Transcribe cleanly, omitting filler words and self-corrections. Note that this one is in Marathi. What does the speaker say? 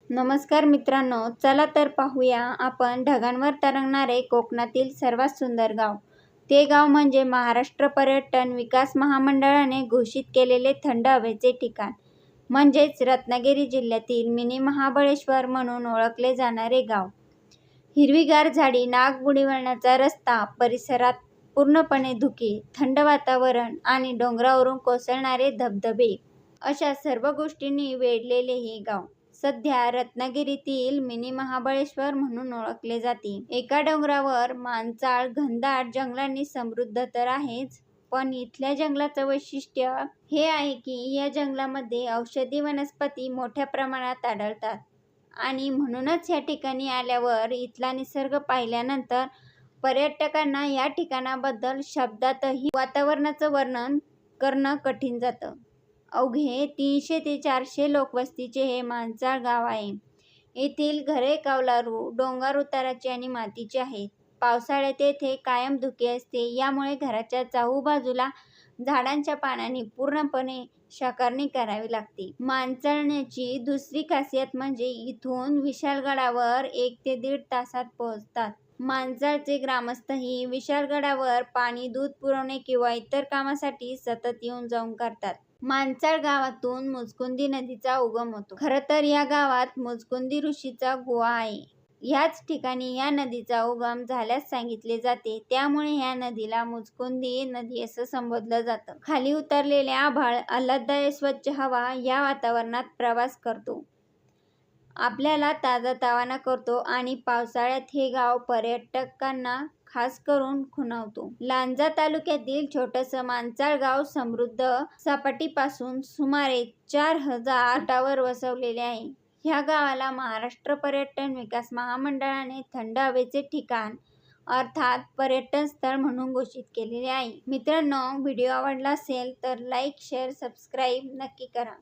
नमस्कार मित्रांनो, चला तर पाहूया आपण ढगांवर तरंगणारे कोकणातील सर्वात सुंदर गाव. ते गाव म्हणजे महाराष्ट्र पर्यटन विकास महामंडळाने घोषित केलेले थंड हवेचे ठिकाण, म्हणजेच रत्नागिरी जिल्ह्यातील मिनी महाबळेश्वर म्हणून ओळखले जाणारे गाव. हिरवीगार झाडी, नागबुडी वळणाचा रस्ता, परिसरात पूर्णपणे धुके, थंड वातावरण आणि डोंगरावरून कोसळणारे धबधबे अशा सर्व गोष्टींनी वेढलेले हे गाव सध्या रत्नागिरीतील मिनी महाबळेश्वर म्हणून ओळखले जाते. एका डोंगरावर मांचाळ घनदाट जंगलांनी समृद्ध तर आहेच, पण इथल्या जंगलाचं वैशिष्ट्य हे आहे की या जंगलामध्ये औषधी वनस्पती मोठ्या प्रमाणात आढळतात आणि म्हणूनच या ठिकाणी आल्यावर इथला निसर्ग पाहिल्यानंतर पर्यटकांना या ठिकाणाबद्दल शब्दातही वातावरणाचं वर्णन करणं कठीण जातं. अवघे 300 ते 400 लोकवस्तीचे हे मांचाळ गाव आहे. येथील घरे कौलारू, डोंगर उताराची आणि मातीची आहेत. पावसाळ्यात येथे कायम धुके असते, यामुळे घराच्या चहूबाजूला झाडांच्या पानांनी पूर्णपणे शाकारणी करावी लागते. मांचाळण्याची दुसरी खासियत म्हणजे इथून विशाळगडावर 1 ते 1.5 तासात पोहोचतात. मांचाळचे ग्रामस्थही विशाळगडावर पाणी, दूध पुरवणे किंवा इतर कामासाठी सतत येऊन जाऊन करतात. मांचाळ गावातून मुचकुंदी नदीचा उगम होतो. खरं तर या गावात मुचकुंदी ऋषीचा गुहा आहे. ह्याच ठिकाणी या नदीचा उगम झाल्यास सांगितले जाते. त्यामुळे ह्या नदीला मुचकुंदी नदी असं संबोधलं जातं. खाली उतरलेले आभाळ, आल्हाददायक स्वच्छ हवा या वातावरणात प्रवास करतो, आपल्याला ताजातवाना करतो आणि पावसाळ्यात हे गाव पर्यटकांना खास करून खुणावतो. लांजा तालुक्यातील छोटंसं मांचाळ गाव समृद्ध सपाटीपासून सुमारे 4000 फुटावर वसवलेले आहे. ह्या गावाला महाराष्ट्र पर्यटन विकास महामंडळाने थंड हवेचे ठिकाण अर्थात पर्यटन स्थळ म्हणून घोषित केलेले आहे. मित्रांनो, व्हिडिओ आवडला असेल तर लाईक, शेअर, सबस्क्राईब नक्की करा.